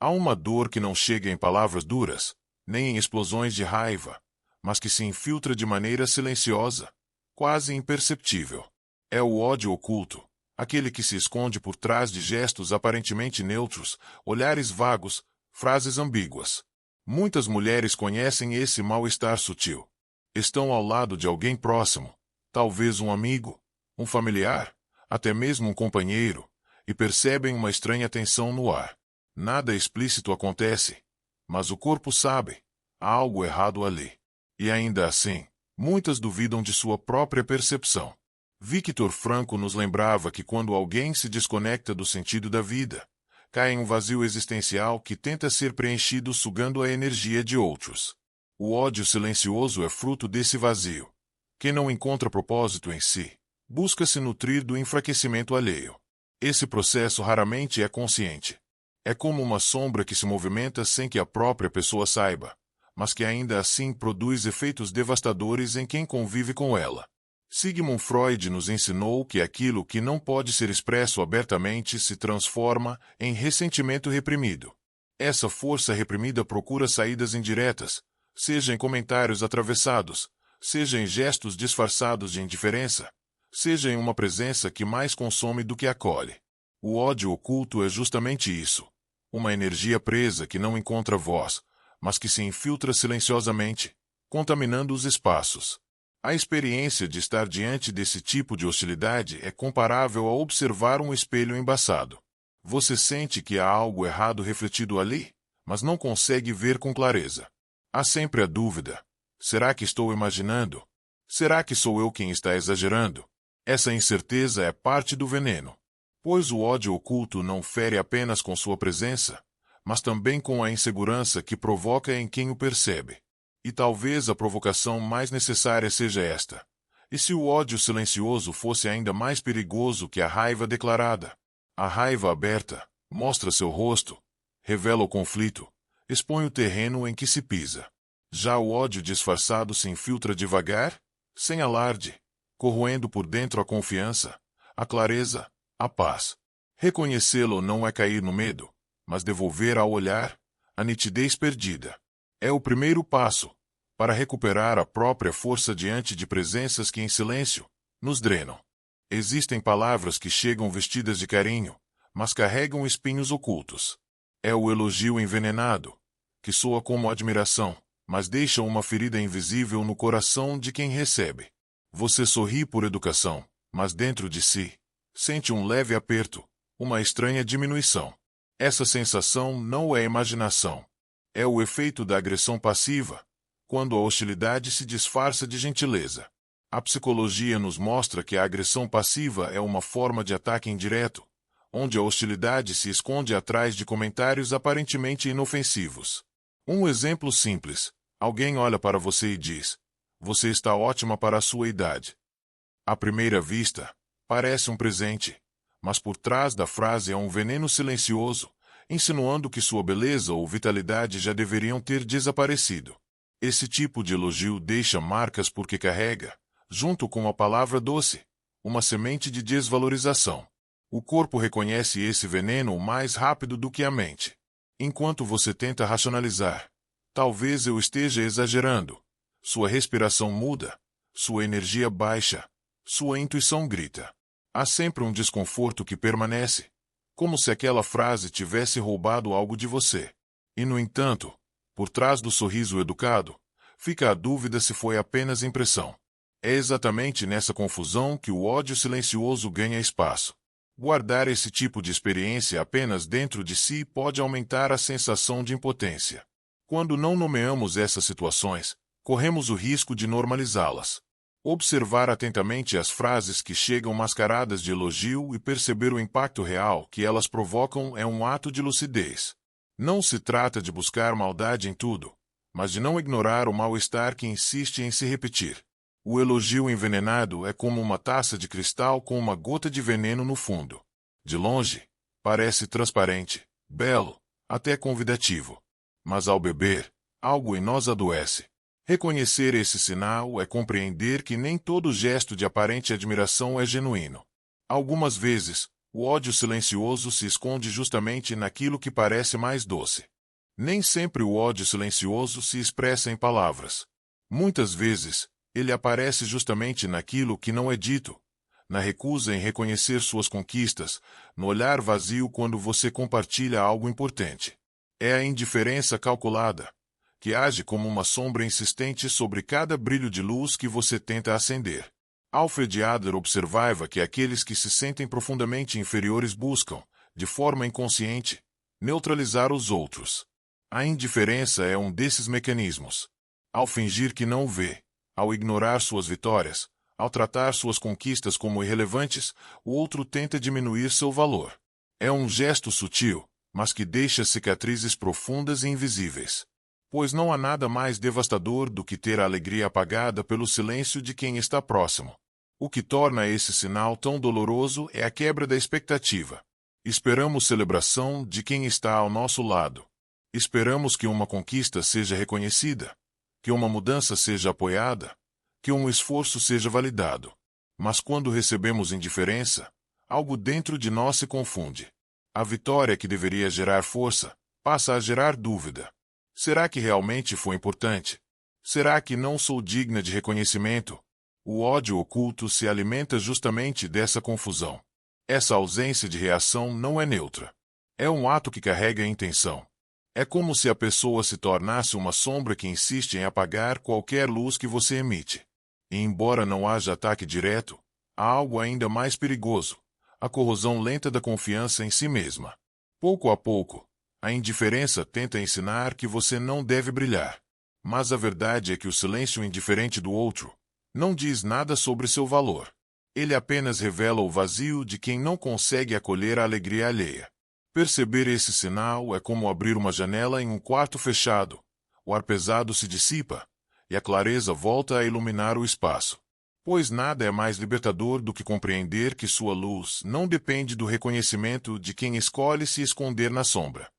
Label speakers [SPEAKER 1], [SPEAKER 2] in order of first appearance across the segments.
[SPEAKER 1] Há uma dor que não chega em palavras duras, nem em explosões de raiva, mas que se infiltra de maneira silenciosa, quase imperceptível. É o ódio oculto, aquele que se esconde por trás de gestos aparentemente neutros, olhares vagos, frases ambíguas. Muitas mulheres conhecem esse mal-estar sutil. Estão ao lado de alguém próximo, talvez um amigo, um familiar, até mesmo um companheiro, e percebem uma estranha tensão no ar. Nada explícito acontece, mas o corpo sabe, há algo errado ali. E ainda assim, muitas duvidam de sua própria percepção. Victor Frankl nos lembrava que quando alguém se desconecta do sentido da vida, cai em um vazio existencial que tenta ser preenchido sugando a energia de outros. O ódio silencioso é fruto desse vazio. Quem não encontra propósito em si, busca se nutrir do enfraquecimento alheio. Esse processo raramente é consciente. É como uma sombra que se movimenta sem que a própria pessoa saiba, mas que ainda assim produz efeitos devastadores em quem convive com ela. Sigmund Freud nos ensinou que aquilo que não pode ser expresso abertamente se transforma em ressentimento reprimido. Essa força reprimida procura saídas indiretas, seja em comentários atravessados, seja em gestos disfarçados de indiferença, seja em uma presença que mais consome do que acolhe. O ódio oculto é justamente isso. Uma energia presa que não encontra voz, mas que se infiltra silenciosamente, contaminando os espaços. A experiência de estar diante desse tipo de hostilidade é comparável a observar um espelho embaçado. Você sente que há algo errado refletido ali, mas não consegue ver com clareza. Há sempre a dúvida: será que estou imaginando? Será que sou eu quem está exagerando? Essa incerteza é parte do veneno. Pois o ódio oculto não fere apenas com sua presença, mas também com a insegurança que provoca em quem o percebe. E talvez a provocação mais necessária seja esta: e se o ódio silencioso fosse ainda mais perigoso que a raiva declarada? A raiva aberta mostra seu rosto, revela o conflito, expõe o terreno em que se pisa. Já o ódio disfarçado se infiltra devagar, sem alarde, corroendo por dentro a confiança, a clareza, a paz. Reconhecê-lo não é cair no medo, mas devolver ao olhar a nitidez perdida. É o primeiro passo para recuperar a própria força diante de presenças que em silêncio nos drenam. Existem palavras que chegam vestidas de carinho, mas carregam espinhos ocultos. É o elogio envenenado, que soa como admiração, mas deixa uma ferida invisível no coração de quem recebe. Você sorri por educação, mas dentro de si, sente um leve aperto, uma estranha diminuição. Essa sensação não é imaginação. É o efeito da agressão passiva, quando a hostilidade se disfarça de gentileza. A psicologia nos mostra que a agressão passiva é uma forma de ataque indireto, onde a hostilidade se esconde atrás de comentários aparentemente inofensivos. Um exemplo simples: alguém olha para você e diz: "Você está ótima para a sua idade." À primeira vista, parece um presente, mas por trás da frase é um veneno silencioso, insinuando que sua beleza ou vitalidade já deveriam ter desaparecido. Esse tipo de elogio deixa marcas porque carrega, junto com a palavra doce, uma semente de desvalorização. O corpo reconhece esse veneno mais rápido do que a mente. Enquanto você tenta racionalizar: talvez eu esteja exagerando, sua respiração muda, sua energia baixa, sua intuição grita. Há sempre um desconforto que permanece, como se aquela frase tivesse roubado algo de você. E, no entanto, por trás do sorriso educado, fica a dúvida se foi apenas impressão. É exatamente nessa confusão que o ódio silencioso ganha espaço. Guardar esse tipo de experiência apenas dentro de si pode aumentar a sensação de impotência. Quando não nomeamos essas situações, corremos o risco de normalizá-las. Observar atentamente as frases que chegam mascaradas de elogio e perceber o impacto real que elas provocam é um ato de lucidez. Não se trata de buscar maldade em tudo, mas de não ignorar o mal-estar que insiste em se repetir. O elogio envenenado é como uma taça de cristal com uma gota de veneno no fundo. De longe, parece transparente, belo, até convidativo. Mas ao beber, algo em nós adoece. Reconhecer esse sinal é compreender que nem todo gesto de aparente admiração é genuíno. Algumas vezes, O ódio silencioso se esconde justamente naquilo que parece mais doce. Nem sempre o ódio silencioso se expressa em palavras. Muitas vezes, ele aparece justamente naquilo que não é dito, na recusa em reconhecer suas conquistas, no olhar vazio quando você compartilha algo importante. É a indiferença calculada, que age como uma sombra insistente sobre cada brilho de luz que você tenta acender. Alfred Adler observava que aqueles que se sentem profundamente inferiores buscam, de forma inconsciente, neutralizar os outros. A indiferença é um desses mecanismos. Ao fingir que não o vê, ao ignorar suas vitórias, ao tratar suas conquistas como irrelevantes, o outro tenta diminuir seu valor. É um gesto sutil, mas que deixa cicatrizes profundas e invisíveis. Pois não há nada mais devastador do que ter a alegria apagada pelo silêncio de quem está próximo. O que torna esse sinal tão doloroso é a quebra da expectativa. Esperamos celebração de quem está ao nosso lado. Esperamos que uma conquista seja reconhecida, que uma mudança seja apoiada, que um esforço seja validado. Mas quando recebemos indiferença, algo dentro de nós se confunde. A vitória que deveria gerar força, passa a gerar dúvida. Será que realmente foi importante? Será que não sou digna de reconhecimento? O ódio oculto se alimenta justamente dessa confusão. Essa ausência de reação não é neutra. É um ato que carrega intenção. É como se a pessoa se tornasse uma sombra que insiste em apagar qualquer luz que você emite. E embora não haja ataque direto, há algo ainda mais perigoso: a corrosão lenta da confiança em si mesma. Pouco a pouco, a indiferença tenta ensinar que você não deve brilhar. Mas a verdade é que o silêncio indiferente do outro não diz nada sobre seu valor. Ele apenas revela o vazio de quem não consegue acolher a alegria alheia. Perceber esse sinal é como abrir uma janela em um quarto fechado. O ar pesado se dissipa, e a clareza volta a iluminar o espaço. Pois nada é mais libertador do que compreender que sua luz não depende do reconhecimento de quem escolhe se esconder na sombra.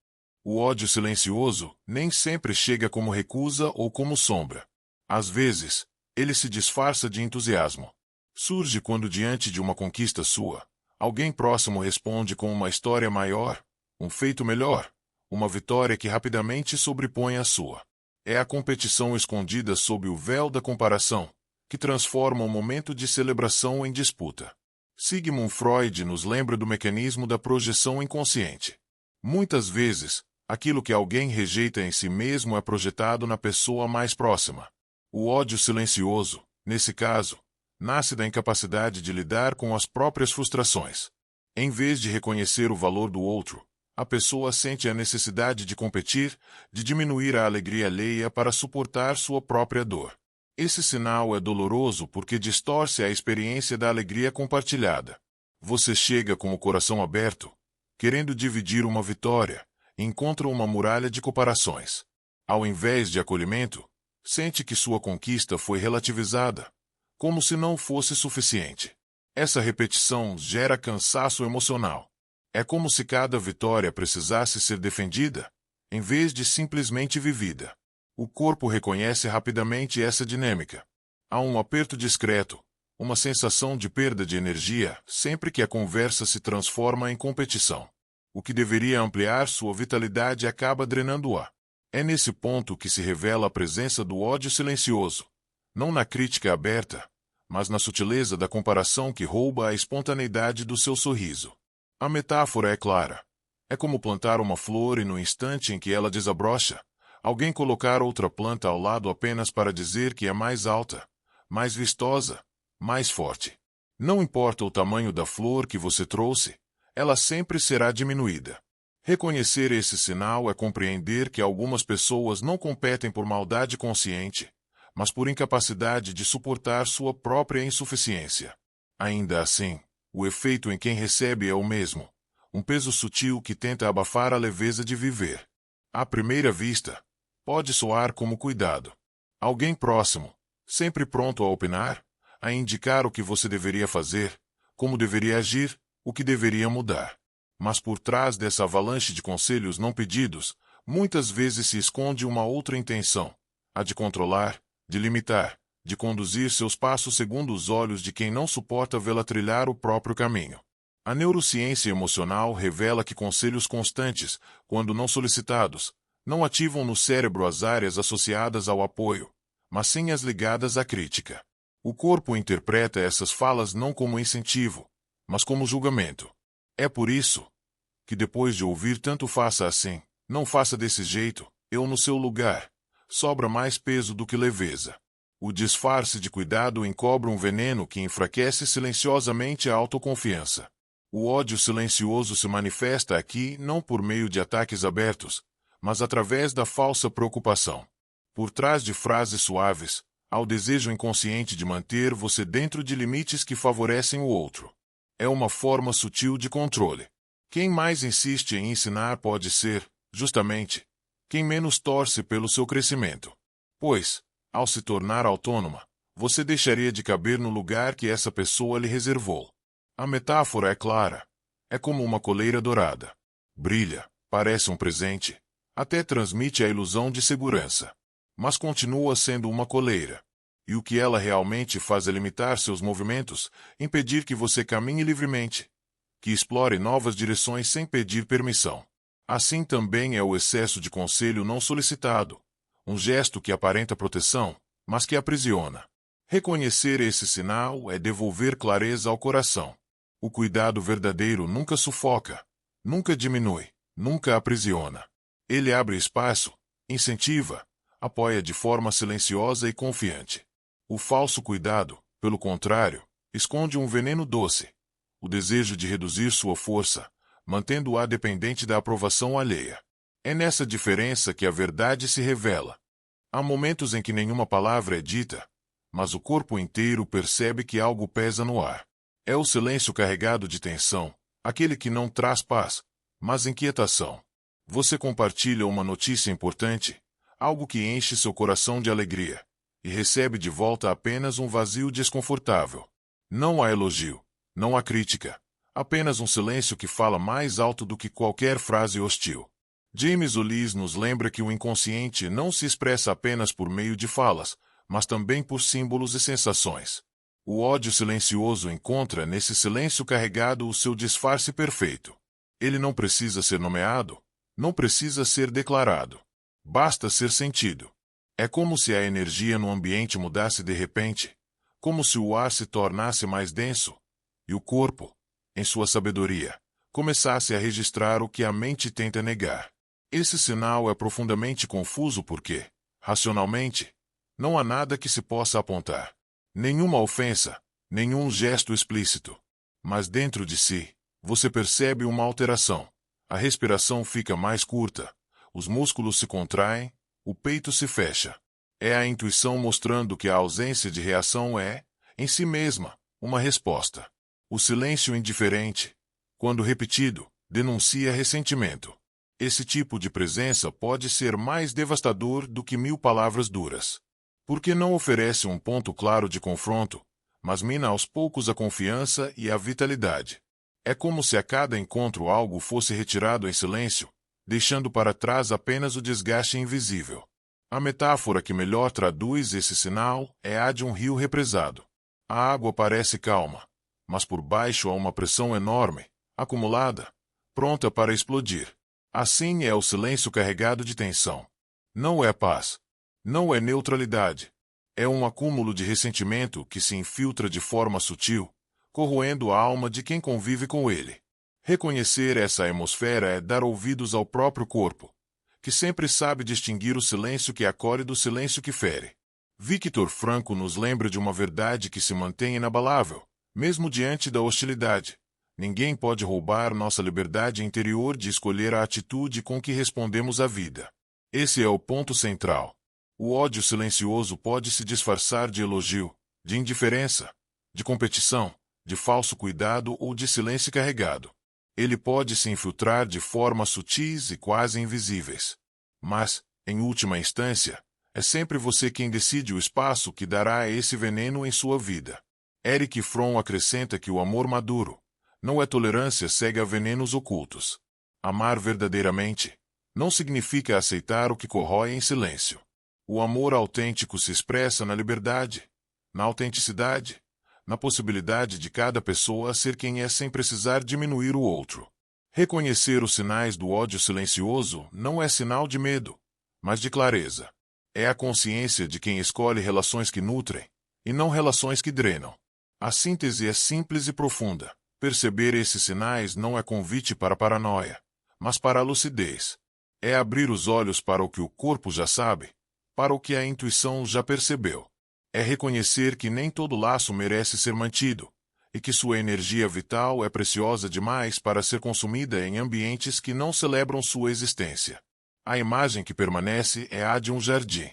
[SPEAKER 1] O ódio silencioso nem sempre chega como recusa ou como sombra. Às vezes, ele se disfarça de entusiasmo. Surge quando, diante de uma conquista sua, alguém próximo responde com uma história maior, um feito melhor, uma vitória que rapidamente sobrepõe a sua. É a competição escondida sob o véu da comparação, que transforma um momento de celebração em disputa. Sigmund Freud nos lembra do mecanismo da projeção inconsciente. Muitas vezes, aquilo que alguém rejeita em si mesmo é projetado na pessoa mais próxima. O ódio silencioso, nesse caso, nasce da incapacidade de lidar com as próprias frustrações. Em vez de reconhecer o valor do outro, a pessoa sente a necessidade de competir, de diminuir a alegria alheia para suportar sua própria dor. Esse sinal é doloroso porque distorce a experiência da alegria compartilhada. Você chega com o coração aberto, querendo dividir uma vitória, e encontra uma muralha de comparações. Ao invés de acolhimento, sente que sua conquista foi relativizada, como se não fosse suficiente. Essa repetição gera cansaço emocional. É como se cada vitória precisasse ser defendida, em vez de simplesmente vivida. O corpo reconhece rapidamente essa dinâmica. Há um aperto discreto, uma sensação de perda de energia sempre que a conversa se transforma em competição. O que deveria ampliar sua vitalidade acaba drenando-a. É nesse ponto que se revela a presença do ódio silencioso, não na crítica aberta, mas na sutileza da comparação que rouba a espontaneidade do seu sorriso. A metáfora é clara. É como plantar uma flor e no instante em que ela desabrocha, alguém colocar outra planta ao lado apenas para dizer que é mais alta, mais vistosa, mais forte. Não importa o tamanho da flor que você trouxe, ela sempre será diminuída. Reconhecer esse sinal é compreender que algumas pessoas não competem por maldade consciente, mas por incapacidade de suportar sua própria insuficiência. Ainda assim, o efeito em quem recebe é o mesmo, um peso sutil que tenta abafar a leveza de viver. À primeira vista, pode soar como cuidado. Alguém próximo, sempre pronto a opinar, a indicar o que você deveria fazer, como deveria agir, o que deveria mudar. Mas por trás dessa avalanche de conselhos não pedidos, muitas vezes se esconde uma outra intenção, a de controlar, de limitar, de conduzir seus passos segundo os olhos de quem não suporta vê-la trilhar o próprio caminho. A neurociência emocional revela que conselhos constantes, quando não solicitados, não ativam no cérebro as áreas associadas ao apoio, mas sim as ligadas à crítica. O corpo interpreta essas falas não como incentivo, mas como julgamento. É por isso que depois de ouvir tanto faça assim, não faça desse jeito, eu no seu lugar, sobra mais peso do que leveza. O disfarce de cuidado encobre um veneno que enfraquece silenciosamente a autoconfiança. O ódio silencioso se manifesta aqui não por meio de ataques abertos, mas através da falsa preocupação. Por trás de frases suaves, há o desejo inconsciente de manter você dentro de limites que favorecem o outro. É uma forma sutil de controle. Quem mais insiste em ensinar pode ser, justamente, quem menos torce pelo seu crescimento. Pois, ao se tornar autônoma, você deixaria de caber no lugar que essa pessoa lhe reservou. A metáfora é clara. É como uma coleira dourada. Brilha, parece um presente, até transmite a ilusão de segurança. Mas continua sendo uma coleira. E o que ela realmente faz é limitar seus movimentos, impedir que você caminhe livremente, que explore novas direções sem pedir permissão. Assim também é o excesso de conselho não solicitado, um gesto que aparenta proteção, mas que aprisiona. Reconhecer esse sinal é devolver clareza ao coração. O cuidado verdadeiro nunca sufoca, nunca diminui, nunca aprisiona. Ele abre espaço, incentiva, apoia de forma silenciosa e confiante. O falso cuidado, pelo contrário, esconde um veneno doce, o desejo de reduzir sua força, mantendo-a dependente da aprovação alheia. É nessa diferença que a verdade se revela. Há momentos em que nenhuma palavra é dita, mas o corpo inteiro percebe que algo pesa no ar. É o silêncio carregado de tensão, aquele que não traz paz, mas inquietação. Você compartilha uma notícia importante, algo que enche seu coração de alegria, e recebe de volta apenas um vazio desconfortável. Não há elogio, não há crítica, apenas um silêncio que fala mais alto do que qualquer frase hostil. James Ulis nos lembra que o inconsciente não se expressa apenas por meio de falas, mas também por símbolos e sensações. O ódio silencioso encontra nesse silêncio carregado o seu disfarce perfeito. Ele não precisa ser nomeado, não precisa ser declarado. Basta ser sentido. É como se a energia no ambiente mudasse de repente, como se o ar se tornasse mais denso, e o corpo, em sua sabedoria, começasse a registrar o que a mente tenta negar. Esse sinal é profundamente confuso porque, racionalmente, não há nada que se possa apontar. Nenhuma ofensa, nenhum gesto explícito. Mas dentro de si, você percebe uma alteração. A respiração fica mais curta, os músculos se contraem, o peito se fecha. É a intuição mostrando que a ausência de reação é, em si mesma, uma resposta. O silêncio indiferente, quando repetido, denuncia ressentimento. Esse tipo de presença pode ser mais devastador do que 1000 palavras duras. Porque não oferece um ponto claro de confronto, mas mina aos poucos a confiança e a vitalidade. É como se a cada encontro algo fosse retirado em silêncio, deixando para trás apenas o desgaste invisível. A metáfora que melhor traduz esse sinal é a de um rio represado. A água parece calma, mas por baixo há uma pressão enorme, acumulada, pronta para explodir. Assim é o silêncio carregado de tensão. Não é paz. Não é neutralidade. É um acúmulo de ressentimento que se infiltra de forma sutil, corroendo a alma de quem convive com ele. Reconhecer essa atmosfera é dar ouvidos ao próprio corpo, que sempre sabe distinguir o silêncio que acolhe do silêncio que fere. Victor Frankl nos lembra de uma verdade que se mantém inabalável, mesmo diante da hostilidade. Ninguém pode roubar nossa liberdade interior de escolher a atitude com que respondemos à vida. Esse é o ponto central. O ódio silencioso pode se disfarçar de elogio, de indiferença, de competição, de falso cuidado ou de silêncio carregado. Ele pode se infiltrar de formas sutis e quase invisíveis. Mas, em última instância, é sempre você quem decide o espaço que dará a esse veneno em sua vida. Erich Fromm acrescenta que o amor maduro não é tolerância cega a venenos ocultos. Amar verdadeiramente não significa aceitar o que corrói em silêncio. O amor autêntico se expressa na liberdade, na autenticidade, na possibilidade de cada pessoa ser quem é sem precisar diminuir o outro. Reconhecer os sinais do ódio silencioso não é sinal de medo, mas de clareza. É a consciência de quem escolhe relações que nutrem, e não relações que drenam. A síntese é simples e profunda. Perceber esses sinais não é convite para a paranoia, mas para a lucidez. É abrir os olhos para o que o corpo já sabe, para o que a intuição já percebeu. É reconhecer que nem todo laço merece ser mantido, e que sua energia vital é preciosa demais para ser consumida em ambientes que não celebram sua existência. A imagem que permanece é a de um jardim.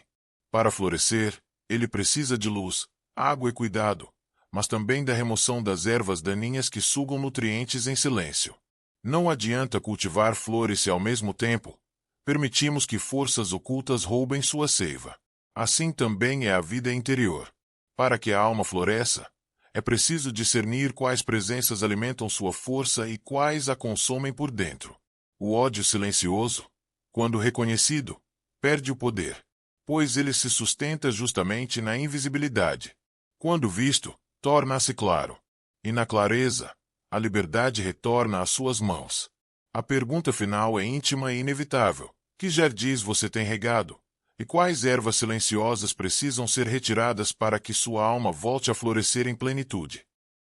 [SPEAKER 1] Para florescer, ele precisa de luz, água e cuidado, mas também da remoção das ervas daninhas que sugam nutrientes em silêncio. Não adianta cultivar flores se ao mesmo tempo permitimos que forças ocultas roubem sua seiva. Assim também é a vida interior. Para que a alma floresça, é preciso discernir quais presenças alimentam sua força e quais a consomem por dentro. O ódio silencioso, quando reconhecido, perde o poder, pois ele se sustenta justamente na invisibilidade. Quando visto, torna-se claro. E na clareza, a liberdade retorna às suas mãos. A pergunta final é íntima e inevitável. Que jardins você tem regado? E quais ervas silenciosas precisam ser retiradas para que sua alma volte a florescer em plenitude?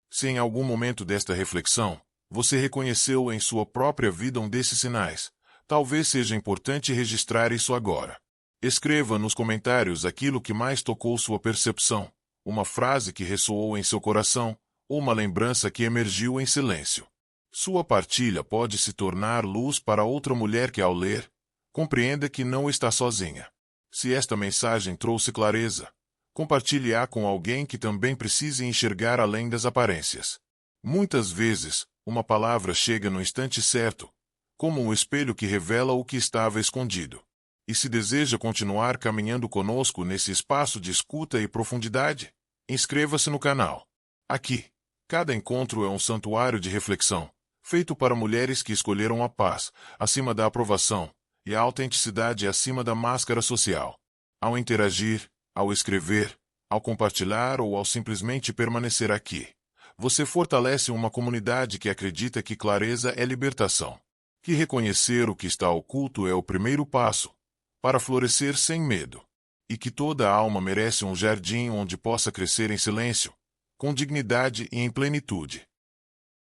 [SPEAKER 1] Se em algum momento desta reflexão, você reconheceu em sua própria vida um desses sinais, talvez seja importante registrar isso agora. Escreva nos comentários aquilo que mais tocou sua percepção, uma frase que ressoou em seu coração, ou uma lembrança que emergiu em silêncio. Sua partilha pode se tornar luz para outra mulher que, ao ler, compreenda que não está sozinha. Se esta mensagem trouxe clareza, compartilhe-a com alguém que também precise enxergar além das aparências. Muitas vezes, uma palavra chega no instante certo, como um espelho que revela o que estava escondido. E se deseja continuar caminhando conosco nesse espaço de escuta e profundidade, inscreva-se no canal. Aqui, cada encontro é um santuário de reflexão, feito para mulheres que escolheram a paz, acima da aprovação, e a autenticidade acima da máscara social. Ao interagir, ao escrever, ao compartilhar ou ao simplesmente permanecer aqui, você fortalece uma comunidade que acredita que clareza é libertação, que reconhecer o que está oculto é o primeiro passo para florescer sem medo, e que toda alma merece um jardim onde possa crescer em silêncio, com dignidade e em plenitude.